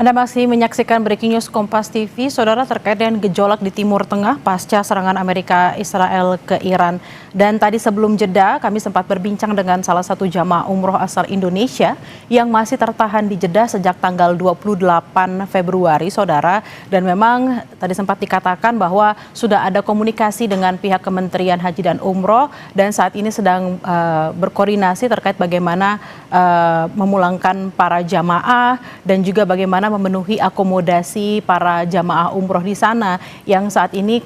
Anda masih menyaksikan Breaking News Kompas TV, Saudara, terkait dengan gejolak di Timur Tengah pasca serangan Amerika Israel ke Iran. Dan tadi sebelum jeda, kami sempat berbincang dengan salah satu jamaah umroh asal Indonesia yang masih tertahan di Jeddah sejak tanggal 28 Februari, Saudara. Dan memang tadi sempat dikatakan bahwa sudah ada komunikasi dengan pihak Kementerian Haji dan Umroh dan saat ini sedang berkoordinasi terkait bagaimana memulangkan para jamaah dan juga bagaimana memenuhi akomodasi para jamaah umroh di sana yang saat ini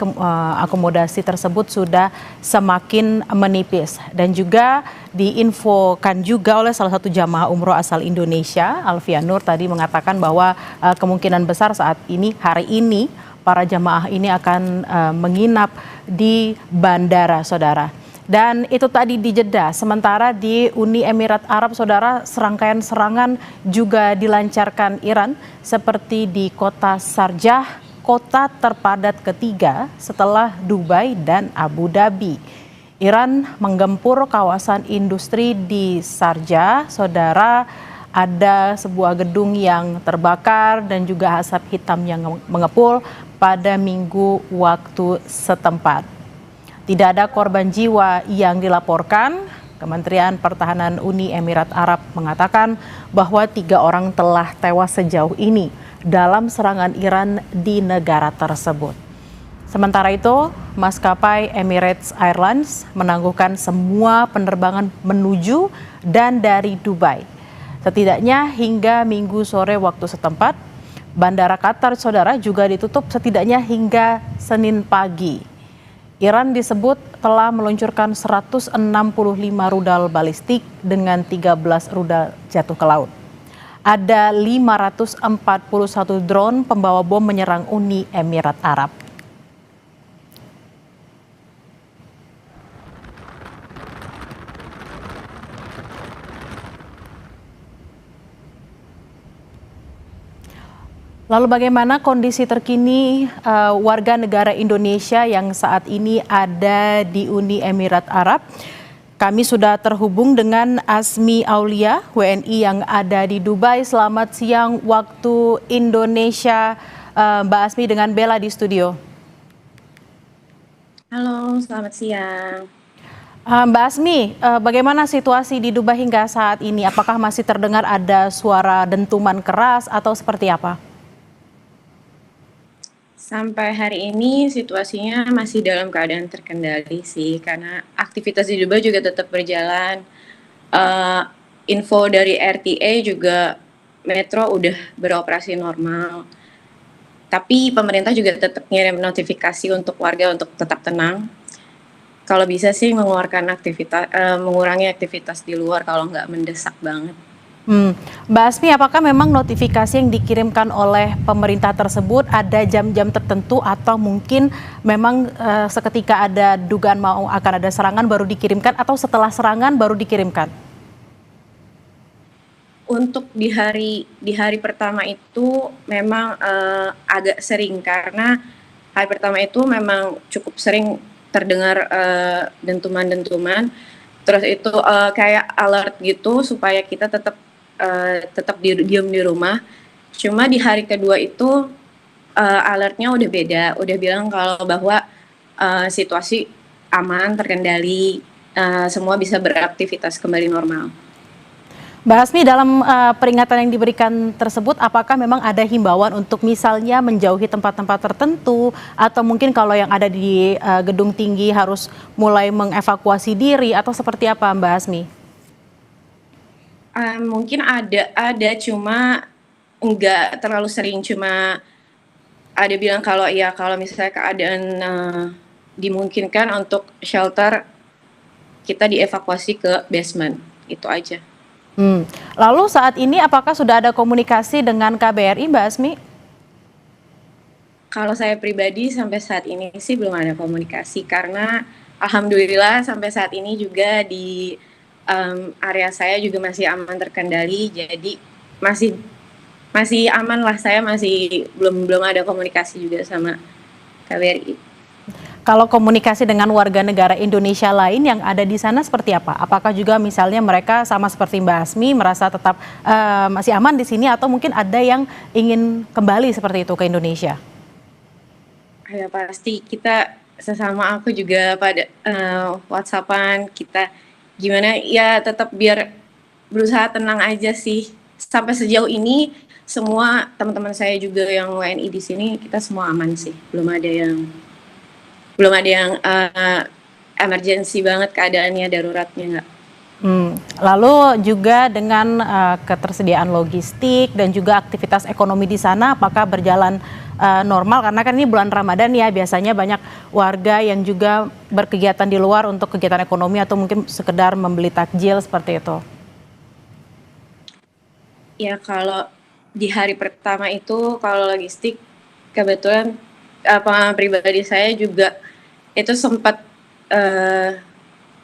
akomodasi tersebut sudah semakin menipis. Dan juga diinfokan juga oleh salah satu jamaah umroh asal Indonesia, Alfian Nur, tadi mengatakan bahwa kemungkinan besar saat ini, hari ini, para jamaah ini akan menginap di bandara, Saudara. Dan itu tadi di Jeddah. Sementara di Uni Emirat Arab, Saudara, serangkaian serangan juga dilancarkan Iran seperti di kota Sharjah, kota terpadat ketiga setelah Dubai dan Abu Dhabi. Iran menggempur kawasan industri di Sharjah, Saudara. Ada sebuah gedung yang terbakar dan juga asap hitam yang mengepul pada Minggu waktu setempat. Tidak ada korban jiwa yang dilaporkan. Kementerian Pertahanan Uni Emirat Arab mengatakan bahwa 3 orang telah tewas sejauh ini dalam serangan Iran di negara tersebut. Sementara itu, maskapai Emirates Airlines menangguhkan semua penerbangan menuju dan dari Dubai. Setidaknya hingga Minggu sore waktu setempat, Bandara Qatar, Saudara, juga ditutup setidaknya hingga Senin pagi. Iran disebut telah meluncurkan 165 rudal balistik dengan 13 rudal jatuh ke laut. Ada 541 drone pembawa bom menyerang Uni Emirat Arab. Lalu bagaimana kondisi terkini warga negara Indonesia yang saat ini ada di Uni Emirat Arab? Kami sudah terhubung dengan Asmi Aulia, WNI yang ada di Dubai. Selamat siang waktu Indonesia, Mbak Asmi, dengan Bella di studio. Halo, selamat siang. Mbak Asmi, bagaimana situasi di Dubai hingga saat ini? Apakah masih terdengar ada suara dentuman keras atau seperti apa? Sampai hari ini situasinya masih dalam keadaan terkendali sih, karena aktivitas di Dubai juga tetap berjalan. Info dari RTA juga metro udah beroperasi normal. Tapi pemerintah juga tetap ngirim notifikasi untuk warga untuk tetap tenang. Kalau bisa sih mengurangi aktivitas di luar kalau nggak mendesak banget. Mbak Asmi, apakah memang notifikasi yang dikirimkan oleh pemerintah tersebut ada jam-jam tertentu atau mungkin memang seketika ada dugaan mau akan ada serangan baru dikirimkan atau setelah serangan baru dikirimkan? Untuk di hari pertama itu memang agak sering, karena hari pertama itu memang cukup sering terdengar dentuman-dentuman. Terus itu kayak alert gitu supaya kita tetap diam di rumah. Cuma di hari kedua itu alertnya udah beda, udah bilang kalau bahwa situasi aman, terkendali, semua bisa beraktivitas kembali normal. Mbak Asmi, dalam peringatan yang diberikan tersebut, apakah memang ada himbauan untuk misalnya menjauhi tempat-tempat tertentu atau mungkin kalau yang ada di gedung tinggi harus mulai mengevakuasi diri atau seperti apa, Mbak Asmi? Mungkin ada, cuma enggak terlalu sering. Cuma ada bilang kalau ya kalau misalnya keadaan dimungkinkan untuk shelter, kita dievakuasi ke basement, itu aja. Lalu saat ini apakah sudah ada komunikasi dengan KBRI, Mbak Asmi? Kalau saya pribadi sampai saat ini sih belum ada komunikasi, karena alhamdulillah sampai saat ini juga di area saya juga masih aman terkendali, jadi masih aman lah. Saya masih belum ada komunikasi juga sama KBRI. Kalau komunikasi dengan warga negara Indonesia lain yang ada di sana seperti apa? Apakah juga misalnya mereka sama seperti Mbak Asmi merasa tetap masih aman di sini atau mungkin ada yang ingin kembali seperti itu ke Indonesia? Ya pasti kita sesama aku juga pada WhatsAppan kita gimana ya tetap biar berusaha tenang aja sih. Sampai sejauh ini semua teman-teman saya juga yang WNI di sini kita semua aman sih. Belum ada yang emergency banget keadaannya daruratnya nggak. Lalu juga dengan ketersediaan logistik dan juga aktivitas ekonomi di sana apakah berjalan normal? Karena kan ini bulan Ramadan ya, biasanya banyak warga yang juga berkegiatan di luar untuk kegiatan ekonomi atau mungkin sekedar membeli takjil seperti itu. Ya kalau di hari pertama itu kalau logistik kebetulan pribadi saya juga itu sempat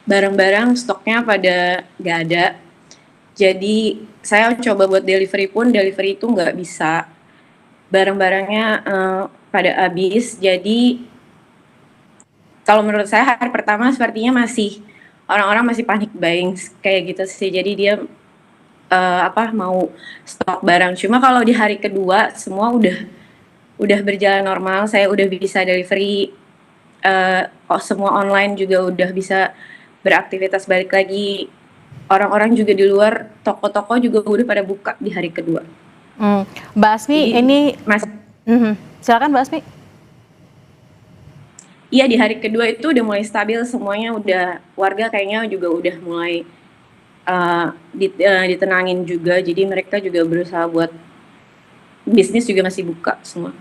barang-barang stoknya pada nggak ada. Jadi saya coba buat delivery pun delivery itu nggak bisa. Barang-barangnya pada habis. Jadi kalau menurut saya hari pertama sepertinya masih orang-orang masih panik buying kayak gitu sih. Jadi dia mau stok barang. Cuma kalau di hari kedua semua udah berjalan normal. Saya udah bisa delivery, semua online juga udah bisa beraktivitas balik lagi. Orang-orang juga di luar, toko-toko juga udah pada buka di hari kedua. Mbak Asmi, Jadi, ini silakan Mbak Asmi. Iya di hari kedua itu udah mulai stabil semuanya, udah warga kayaknya juga udah mulai ditenangin juga. Jadi mereka juga berusaha buat bisnis juga masih buka semua.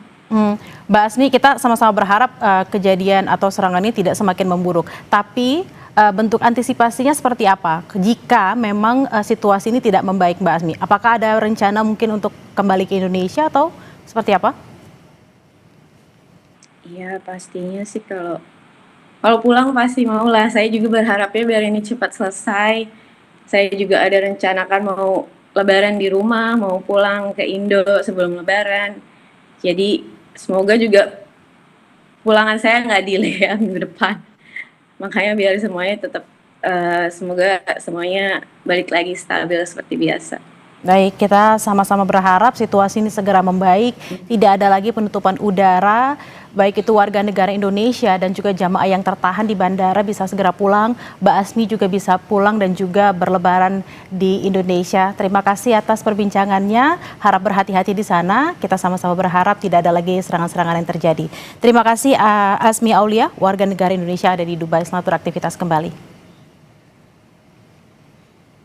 Mbak Asmi, kita sama-sama berharap kejadian atau serangan ini tidak semakin memburuk. Tapi bentuk antisipasinya seperti apa? Jika memang situasi ini tidak membaik, Mbak Asmi, apakah ada rencana mungkin untuk kembali ke Indonesia atau seperti apa? Iya pastinya sih kalau pulang pasti mau lah. Saya juga berharapnya biar ini cepat selesai. Saya juga ada rencanakan mau lebaran di rumah, mau pulang ke Indo sebelum lebaran. Jadi semoga juga pulangan saya nggak delay ya minggu depan. Makanya biar semuanya tetap semoga semuanya balik lagi stabil seperti biasa. Baik, kita sama-sama berharap situasi ini segera membaik, tidak ada lagi penutupan udara, baik itu warga negara Indonesia dan juga jamaah yang tertahan di bandara bisa segera pulang, Mbak Asmi juga bisa pulang dan juga berlebaran di Indonesia. Terima kasih atas perbincangannya, harap berhati-hati di sana, kita sama-sama berharap tidak ada lagi serangan-serangan yang terjadi. Terima kasih Asmi Aulia, warga negara Indonesia ada di Dubai, selamat beraktivitas kembali.